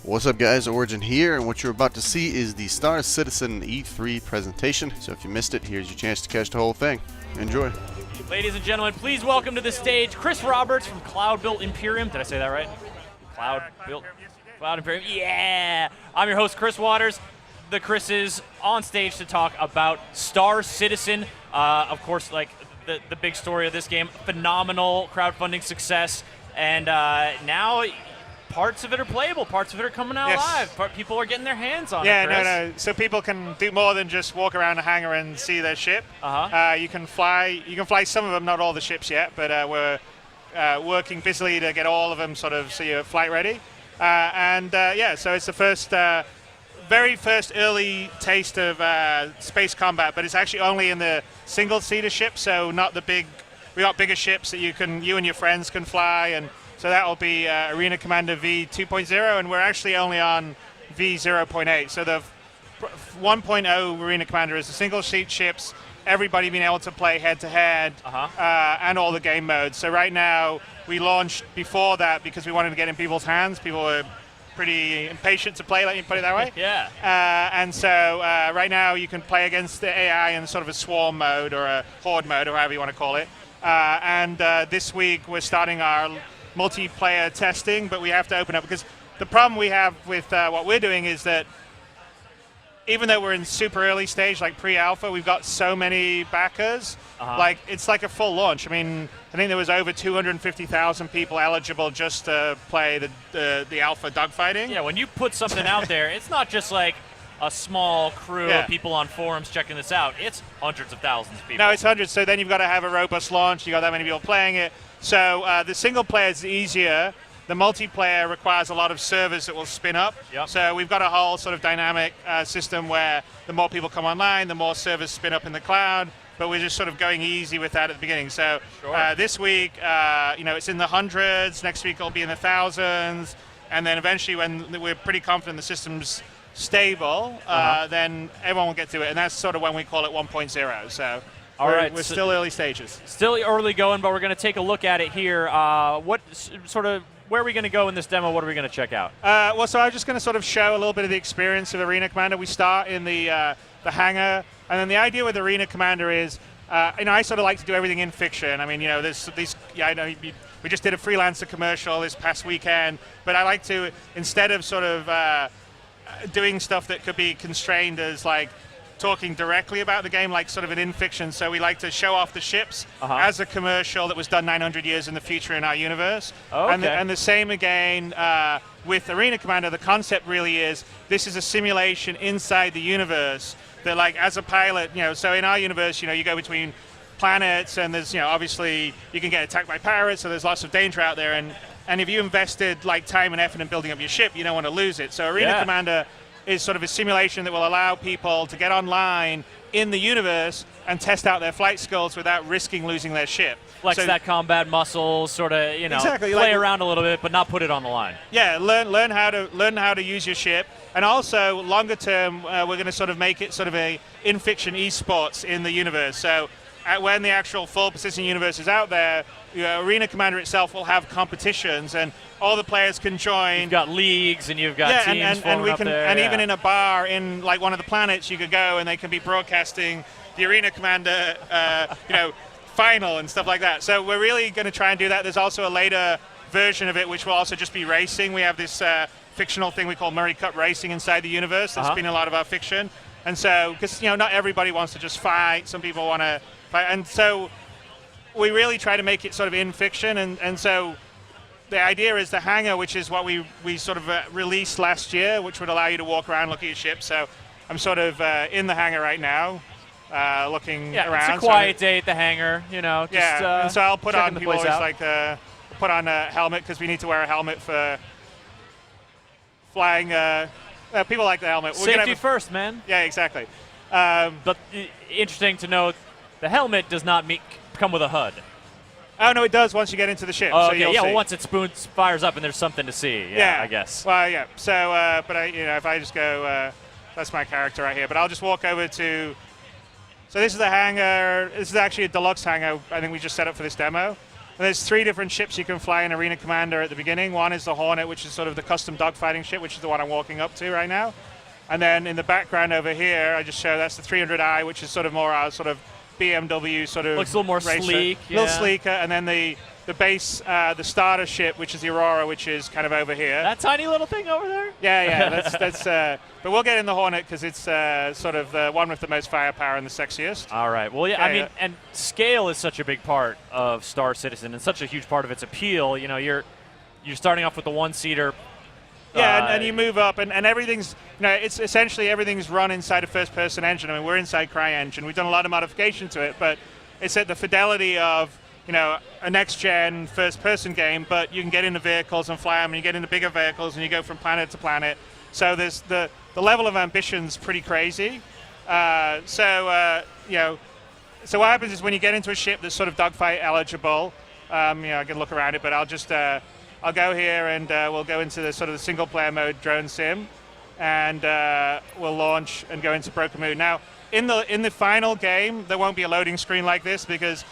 What's up guys, Origin here, and what you're about to see is the Star Citizen E3 presentation. So if you missed it, here's your chance to catch the whole thing. Enjoy. Ladies and gentlemen, please welcome to the stage Chris Roberts from Cloud Built Imperium. Did I say that right? Cloud Imperium. Yeah! I'm your host, Chris Waters. The Chris is on stage to talk about Star Citizen. Of course, like the big story of this game, phenomenal crowdfunding success, and now parts of it are playable, parts of it are coming out live. People are getting their hands on it, Chris. No. So people can do more than just walk around the hangar and see their ship. You can fly some of them, not all the ships yet, but we're working busily to get all of them sort of so you're flight ready. So it's the very first early taste of space combat, but it's actually only in the single-seater ship, so not the big. We got bigger ships that you and your friends can fly, and so that will be Arena Commander V2.0, and we're actually only on V0.8. So the 1.0 Arena Commander is the single-seat ships, everybody being able to play head-to-head, and all the game modes. So right now, we launched before that because we wanted to get in people's hands. People were pretty impatient to play, let me put it that way. Yeah. Right now, you can play against the AI in sort of a swarm mode or a horde mode, or however you want to call it. This week, we're starting our multiplayer testing, but we have to open up because the problem we have with what we're doing is that even though we're in super early stage, like pre-alpha, we've got so many backers. Like it's like a full launch. I mean, I think there was over 250,000 people eligible just to play the alpha dogfighting. Yeah, when you put something out there, it's not just like a small crew of people on forums checking this out. It's hundreds of thousands of people. No, it's hundreds. So then you've got to have a robust launch. You got that many people playing it. So the single player is easier. The multiplayer requires a lot of servers that will spin up. Yep. So we've got a whole sort of dynamic system where the more people come online, the more servers spin up in the cloud. But we're just sort of going easy with that at the beginning. So this week, it's in the hundreds. Next week, it'll be in the thousands. And then eventually, when we're pretty confident the system's stable, then everyone will get to it. And that's sort of when we call it 1.0. So we're still early stages. Still early going, but we're going to take a look at it here. Where are we going to go in this demo? What are we going to check out? So I'm just going to sort of show a little bit of the experience of Arena Commander. We start in the hangar, and then the idea with Arena Commander is, I sort of like to do everything in fiction. I mean, we just did a freelancer commercial this past weekend, but I like to, instead of sort of doing stuff that could be constrained as like talking directly about the game, like sort of an in-fiction. So we like to show off the ships as a commercial that was done 900 years in the future in our universe. And the same again with Arena Commander. The concept really is this is a simulation inside the universe that, like, as a pilot, so in our universe, you go between planets, and there's, obviously you can get attacked by pirates, so there's lots of danger out there. And if you invested like time and effort in building up your ship, you don't want to lose it. So Arena Commander is sort of a simulation that will allow people to get online in the universe and test out their flight skills without risking losing their ship. Flex that combat muscle, sort of, exactly, play around a little bit, but not put it on the line. Yeah, learn how to use your ship, and also longer term, we're going to sort of make it sort of a in-fiction esports in the universe. So when the actual full persistent universe is out there, Arena Commander itself will have competitions, and all the players can join. You've got leagues, and you've got teams and we up can, there. and even in a bar in like one of the planets, you could go and they can be broadcasting the Arena Commander, final and stuff like that. So we're really going to try and do that. There's also a later version of it which will also just be racing. We have this fictional thing we call Murray Cup Racing inside the universe. That's been a lot of our fiction, and so because not everybody wants to just fight. Some people want to fight, and so we really try to make it sort of in fiction, and so the idea is the hangar, which is what we sort of released last year, which would allow you to walk around, look at your ship. So I'm sort of in the hangar right now, looking around. It's a quiet day at the hangar, just and so I'll put on, people always put on a helmet because we need to wear a helmet for flying. People like the helmet. Safety first, man. Yeah, exactly. But interesting to note, the helmet does not come with a HUD. Oh, no, it does once you get into the ship. Oh, so okay. Well, once it fires up and there's something to see. Yeah, I guess. Well, yeah. So, but if I just go, that's my character right here. But I'll just walk over to. So this is the hangar. This is actually a deluxe hangar. I think we just set up for this demo. there's 3 different ships you can fly in Arena Commander at the beginning. One is the Hornet, which is sort of the custom dogfighting ship, which is the one I'm walking up to right now. And then in the background over here, I just show that's the 300i, which is sort of more our sort of BMW sort of looks a little more racer. sleek. A little sleeker. And then the base, the starter ship, which is the Aurora, which is kind of over here. That tiny little thing over there? Yeah, that's. But we'll get in the Hornet because it's sort of the one with the most firepower and the sexiest. All right. Well, yeah. I mean, and scale is such a big part of Star Citizen and such a huge part of its appeal. You know, you're starting off with the 1-seater. Yeah, and you move up, and everything's, you know, it's essentially everything's run inside a first-person engine. I mean, we're inside CryEngine. We've done a lot of modification to it, but it's at the fidelity of, you know, a next-gen first-person game, but you can get into vehicles and fly them, and you get into bigger vehicles, and you go from planet to planet. So there's the level of ambition's pretty crazy. You know, so what happens is when you get into a ship that's sort of dogfight eligible, you know, I can look around it, but I'll just I'll go here and we'll go into the sort of the single-player mode drone sim, and we'll launch and go into Broken Moon. Now, in the final game, there won't be a loading screen like this because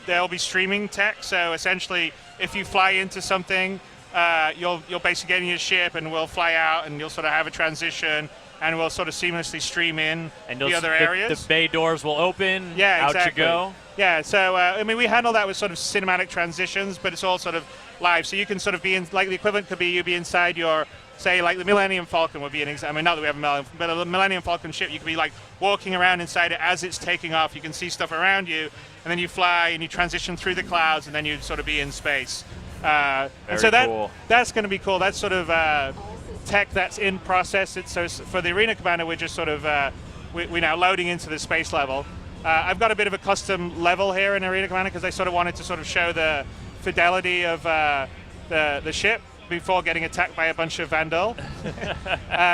there'll be streaming tech. So essentially, if you fly into something, you'll basically get in your ship and we'll fly out, and you'll sort of have a transition, and we'll sort of seamlessly stream in and the other areas. The bay doors will open. Yeah, exactly. Out you go. Yeah, so I mean, we handle that with sort of cinematic transitions, but it's all sort of live. So you can sort of be in, like the equivalent could be you be inside your, say, like the Millennium Falcon would be an example. I mean, not that we have a Millennium, but a Millennium Falcon ship, you could be like walking around inside it as it's taking off. You can see stuff around you, and then you fly and you transition through the clouds, and then you sort of be in space. And so that's going to be cool. That's sort of tech that's in process. So for the Arena Commander, we're just sort of we're now loading into the space level. I've got a bit of a custom level here in Arena Commander because I sort of wanted to sort of show the fidelity of the ship before getting attacked by a bunch of Vandal.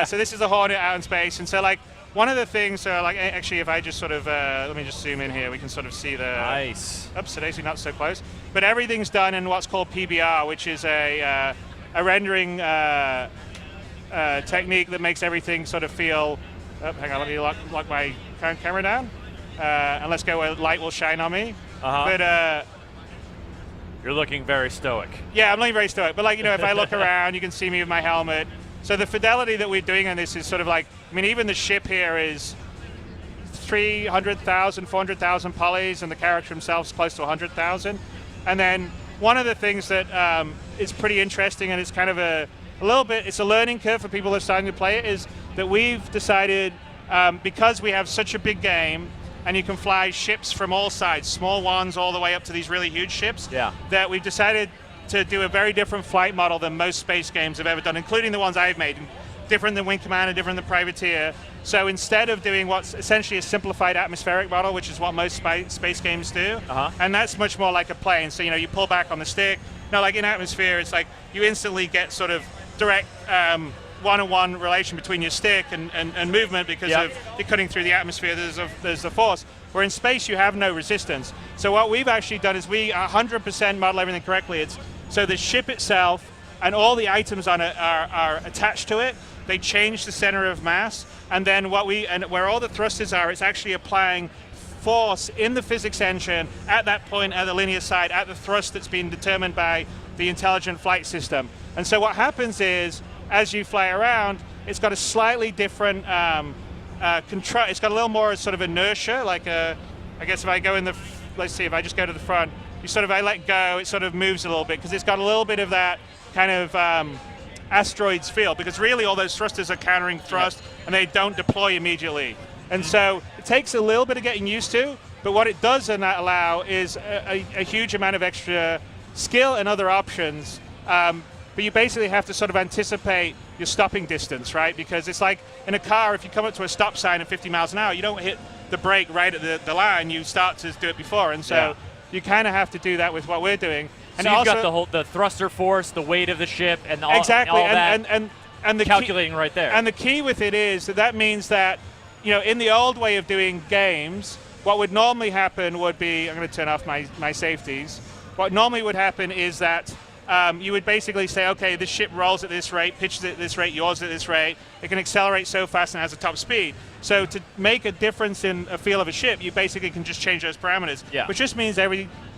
So this is the Hornet out in space, and so like one of the things, like actually if I just sort of let me just zoom in here, we can sort of see the nice. Oops, today's not so close. But everything's done in what's called PBR, which is a rendering technique that makes everything sort of feel. Oh, hang on, let me lock my camera down, and let's go where light will shine on me. But you're looking very stoic. Yeah, I'm looking very stoic. But like, you know, if I look around, you can see me with my helmet. So the fidelity that we're doing on this is sort of like, I mean, even the ship here is 300,000, 400,000 polys, and the character himself is close to 100,000. And then one of the things that is pretty interesting, and it's kind of a little bit, it's a learning curve for people that are starting to play it, is that we've decided, because we have such a big game, and you can fly ships from all sides, small ones all the way up to these really huge ships, that we've decided to do a very different flight model than most space games have ever done, including the ones I've made. Different than Wing Commander, different than Privateer. So instead of doing what's essentially a simplified atmospheric model, which is what most space games do, and that's much more like a plane. So, you know, you pull back on the stick. No, like in Atmosphere, it's like you instantly get sort of direct one-on-one relation between your stick and movement because of you're cutting through the atmosphere, there's the force. Where in space you have no resistance. So what we've actually done is we 100% model everything correctly. So the ship itself and all the items on it are attached to it. They change the center of mass, and then where all the thrusters are, it's actually applying force in the physics engine at that point at the linear side, at the thrust that's been determined by the intelligent flight system. And so what happens is, as you fly around, it's got a slightly different control. It's got a little more sort of inertia. Like I guess if I go in the, let's see, if I just go to the front, I let go, it sort of moves a little bit because it's got a little bit of that kind of asteroids feel, because really all those thrusters are countering thrust and they don't deploy immediately. And so it takes a little bit of getting used to, but what it does allow is a huge amount of extra skill and other options. But you basically have to sort of anticipate your stopping distance, right? Because it's like in a car, if you come up to a stop sign at 50 miles an hour, you don't hit the brake right at the line, you start to do it before. And so you kind of have to do that with what we're doing. And so you've got the thruster force, the weight of the ship, and all, exactly. all that and the calculating right there. And the key with it is that means that, you know, in the old way of doing games, what would normally happen would be, I'm going to turn off my safeties. What normally would happen is that you would basically say, okay, this ship rolls at this rate, pitches at this rate, yaws at this rate. It can accelerate so fast and has a top speed. So to make a difference in a feel of a ship, you basically can just change those parameters, which just means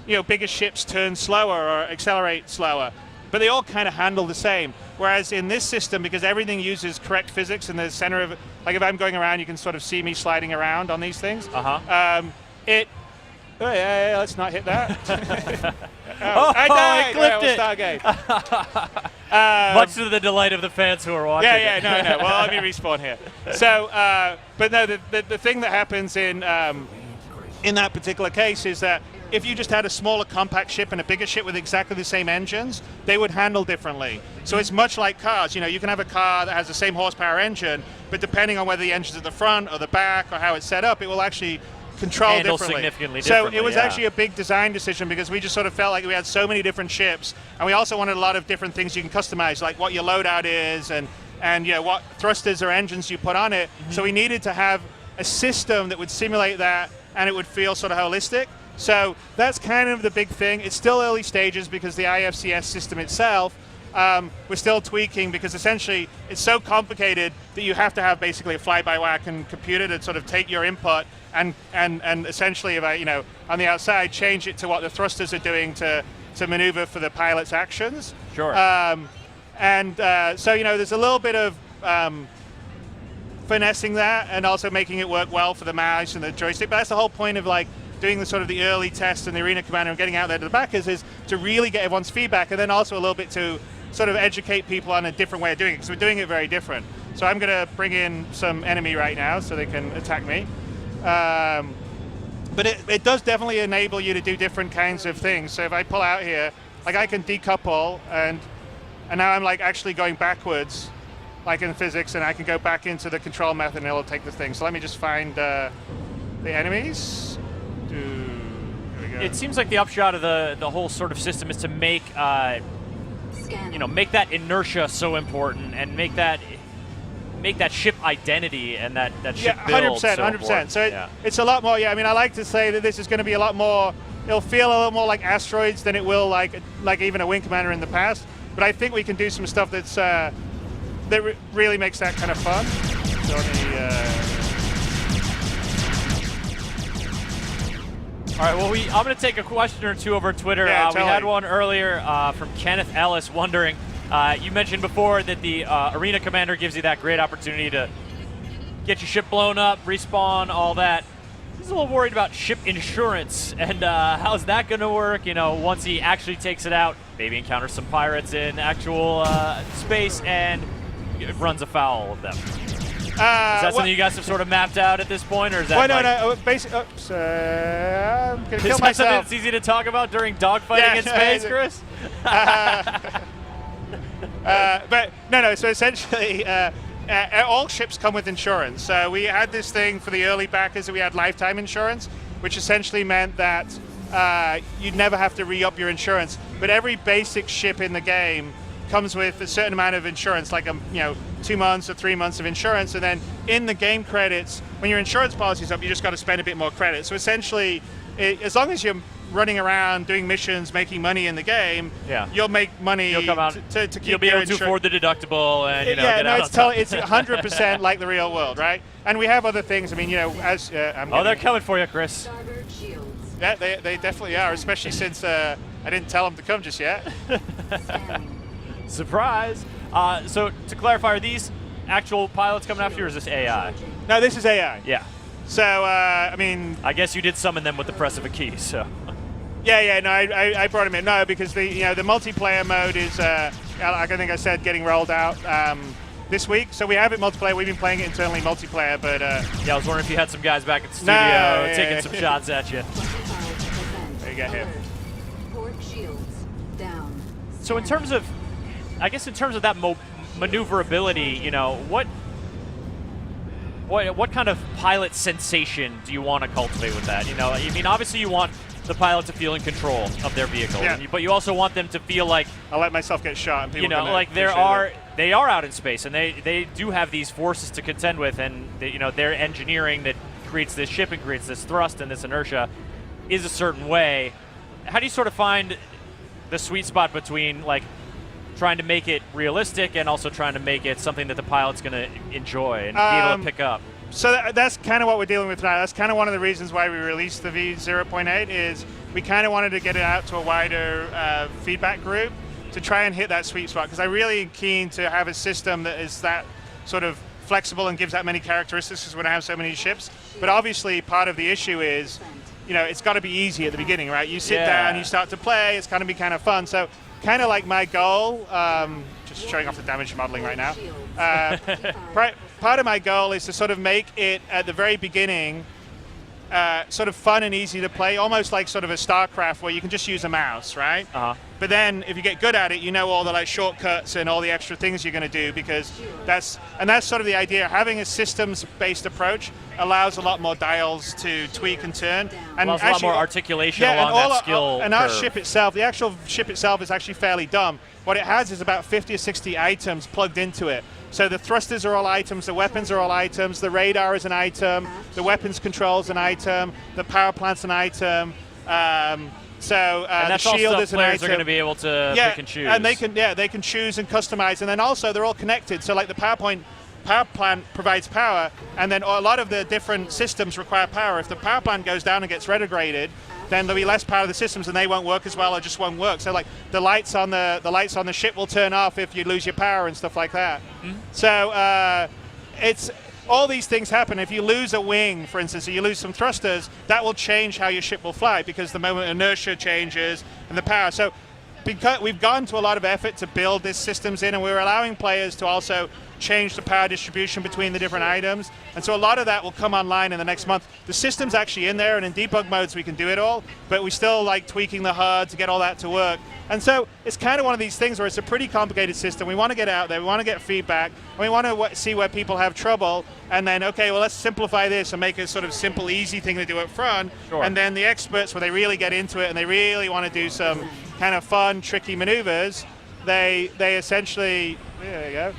bigger ships turn slower or accelerate slower, but they all kind of handle the same. Whereas in this system, because everything uses correct physics in the center of it, like if I'm going around, you can sort of see me sliding around on these things. Let's not hit that. I died. I clipped it. Start again. Much to the delight of the fans who are watching. No. Well, let me respawn here. So, but no, the thing that happens in that particular case is that if you just had a smaller compact ship and a bigger ship with exactly the same engines, they would handle differently. So it's much like cars. You can have a car that has the same horsepower engine, but depending on whether the engine's at the front or the back or how it's set up, it will actually control handle differently. Significantly so differently, it was actually a big design decision because we just sort of felt like we had so many different ships, and we also wanted a lot of different things you can customize, like what your loadout is and what thrusters or engines you put on it. So we needed to have a system that would simulate that and it would feel sort of holistic. So that's kind of the big thing. It's still early stages because the IFCS system itself, we're still tweaking because essentially it's so complicated that you have to have basically a fly-by-whack and computer to sort of take your input and essentially, if I, on the outside, change it to what the thrusters are doing to maneuver for the pilot's actions. Sure. So, there's a little bit of finessing that and also making it work well for the mouse and the joystick. But that's the whole point of doing the sort of the early tests and the Arena Commander and getting out there to the backers is to really get everyone's feedback, and then also a little bit to sort of educate people on a different way of doing it, because we're doing it very different. So I'm going to bring in some enemy right now so they can attack me. But it does definitely enable you to do different kinds of things. So if I pull out here, I can decouple, and now I'm actually going backwards, like in physics, and I can go back into the control method and it'll take the thing. So let me just find the enemies. Here we go. It seems like the upshot of the whole sort of system is to make make that inertia so important and make that ship identity and that ship build 100%, so 100%. important. So it's a lot more. I like to say that this is going to be a lot more. It'll feel a little more like Asteroids than it will like even a Wing Commander in the past. But I think we can do some stuff that's that really makes that kind of fun. So all right, well, I'm going to take a question or two over Twitter. Yeah, we had one earlier from Kenneth Ellis wondering, you mentioned before that the Arena Commander gives you that great opportunity to get your ship blown up, respawn, all that. He's a little worried about ship insurance and how's that going to work, once he actually takes it out, maybe encounters some pirates in actual space and runs afoul of them. Is that something you guys have sort of mapped out at this point, or is that? No. Basically, I'm gonna kill is that myself. something that's easy to talk about during dogfighting in space, Chris? But no. So essentially, all ships come with insurance. So we had this thing for the early backers that we had lifetime insurance, which essentially meant that you'd never have to re-up your insurance. But every basic ship in the game comes with a certain amount of insurance, like 2 months or 3 months of insurance, and then in the game credits, when your insurance policy's up, you just got to spend a bit more credit. So essentially, as long as you're running around doing missions, making money in the game, you'll make money. You'll come out. To keep you'll be able to afford the deductible, and get out. It's 100% like the real world, right? And we have other things. I mean, as they're coming for you, Chris. Yeah, they definitely are, especially since I didn't tell them to come just yet. Surprise! So to clarify, are these actual pilots coming after you, or is this AI? No, this is AI. Yeah. So I guess you did summon them with the press of a key. So. Yeah. No, I brought him in. No, because the multiplayer mode is I think I said getting rolled out this week. So we have it multiplayer. We've been playing it internally multiplayer, but I was wondering if you had some guys back at the studio taking some shots at you. There you go. Here. So in terms of that maneuverability, what kind of pilot sensation do you want to cultivate with that? I mean, obviously you want the pilot to feel in control of their vehicle, but you also want them to feel like I'll let myself get shot. And people they are out in space, and they do have these forces to contend with, and their engineering that creates this ship and creates this thrust and this inertia is a certain way. How do you sort of find the sweet spot between trying to make it realistic and also trying to make it something that the pilot's going to enjoy and be able to pick up? So that's kind of what we're dealing with tonight. That's kind of one of the reasons why we released the V0.8 is we kind of wanted to get it out to a wider feedback group to try and hit that sweet spot, because I really am keen to have a system that is that sort of flexible and gives that many characteristics, because we're going to have so many ships. But obviously part of the issue is, it's got to be easy at the beginning, right? You sit down, you start to play, it's going to be kind of fun. So kind of like my goal, just showing off the damage modeling right now, part of my goal is to sort of make it at the very beginning sort of fun and easy to play, almost like sort of a StarCraft where you can just use a mouse, right? But then if you get good at it, you know all the shortcuts and all the extra things you're going to do, because that's sort of the idea. Having a systems-based approach allows a lot more dials to tweak and turn, and allows a lot more articulation along that skill and curve. Our ship itself, the actual ship itself, is actually fairly dumb. What it has is about 50 or 60 items plugged into it. So the thrusters are all items, the weapons are all items, the radar is an item, the weapons control is an item, the power plant's an item. And that's the all shield stuff is an players item. are going to be able to pick and choose. And they can choose and customize, and then also they're all connected. So like the power plant provides power, and then a lot of the different systems require power. If the power plant goes down and gets retrograded, then there'll be less power of the systems, and they won't work as well, or just won't work. So like the lights on the ship will turn off if you lose your power and stuff like that. So it's all these things happen. If you lose a wing, for instance, or you lose some thrusters, that will change how your ship will fly, because the moment inertia changes and the power. So because we've gone to a lot of effort to build these systems in, and we're allowing players to also change the power distribution between the different items, and so a lot of that will come online in the next month. The system's actually in there, and in debug modes we can do it all, but we still like tweaking the HUD to get all that to work. And so it's kind of one of these things where it's a pretty complicated system. We want to get out there, we want to get feedback, and we want to see where people have trouble, and then, okay, well, let's simplify this and make a sort of simple, easy thing to do up front. Sure. And then the experts, where they really get into it and they really want to do some kind of fun, tricky maneuvers, they essentially, there you go,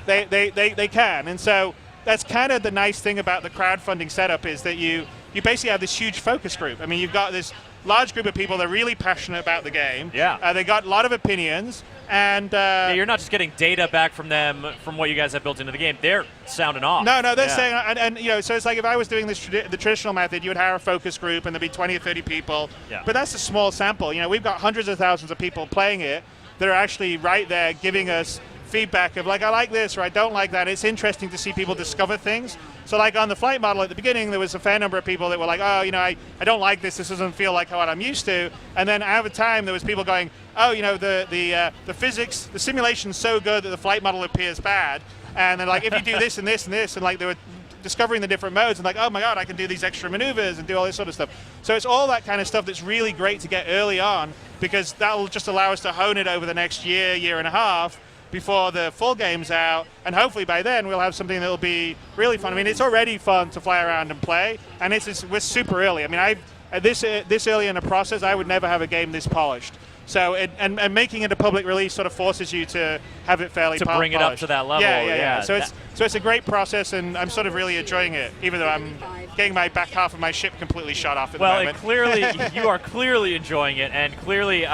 they can. And so that's kind of the nice thing about the crowdfunding setup, is that you basically have this huge focus group. I mean, you've got this large group of people that are really passionate about the game. Yeah. They got a lot of opinions, and you're not just getting data back from them from what you guys have built into the game. They're sounding off. No, they're saying, and so it's like if I was doing this the traditional method, you would hire a focus group and there'd be 20 or 30 people. Yeah. But that's a small sample. We've got hundreds of thousands of people playing it that are actually right there giving us feedback of like, I like this or I don't like that. It's interesting to see people discover things. So like on the flight model at the beginning, there was a fair number of people that were like, oh, I don't like this. This doesn't feel like what I'm used to. And then over time, there was people going, oh, the physics, the simulation's so good that the flight model appears bad. And then like, if you do this and this and this, and like they were discovering the different modes and like, oh my God, I can do these extra maneuvers and do all this sort of stuff. So it's all that kind of stuff that's really great to get early on, because that will just allow us to hone it over the next year and a half before the full game's out, and hopefully by then we'll have something that'll be really fun. I mean, it's already fun to fly around and play, and we're super early. I mean, this early in the process, I would never have a game this polished. So, and making it a public release sort of forces you to have it fairly polished. To bring it up to that level. Yeah. So it's a great process, and I'm sort of really enjoying it, even though I'm getting my back half of my ship completely shot off at the moment. Well, you are clearly enjoying it, and clearly,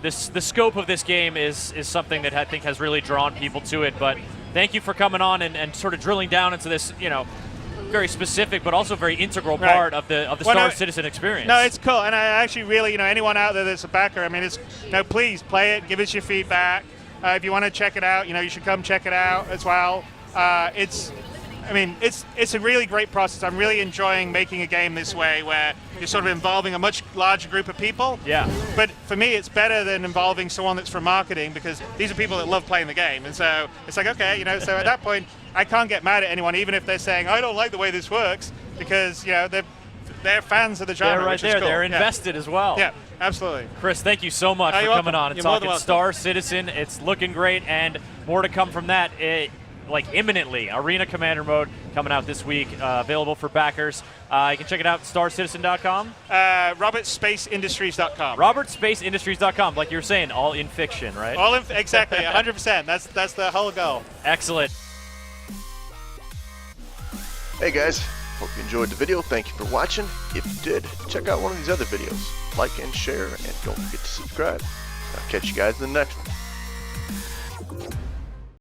the scope of this game is something that I think has really drawn people to it. But thank you for coming on and sort of drilling down into this, very specific but also very integral part of the Star Citizen experience. No, it's cool, and I actually really, anyone out there that's a backer, I mean, it's please play it, give us your feedback. If you want to check it out, you should come check it out as well. It's a really great process. I'm really enjoying making a game this way, where you're sort of involving a much larger group of people. Yeah. But for me, it's better than involving someone that's from marketing, because these are people that love playing the game. And so it's like, okay, so at that point, I can't get mad at anyone, even if they're saying, I don't like the way this works, because, they're fans of the genre. They're right which is there. cool. they're invested as well. Yeah, absolutely. Chris, thank you so much for you're coming welcome. on and You're more talking than Star Citizen. It's looking great, and more to come from that. Imminently. Arena Commander mode coming out this week, available for backers. You can check it out at StarCitizen.com. RobertSpaceIndustries.com. RobertSpaceIndustries.com, like you were saying, all in fiction, right? Exactly, 100%. That's the whole goal. Excellent. Hey guys, hope you enjoyed the video. Thank you for watching. If you did, check out one of these other videos. Like and share, and don't forget to subscribe. I'll catch you guys in the next one.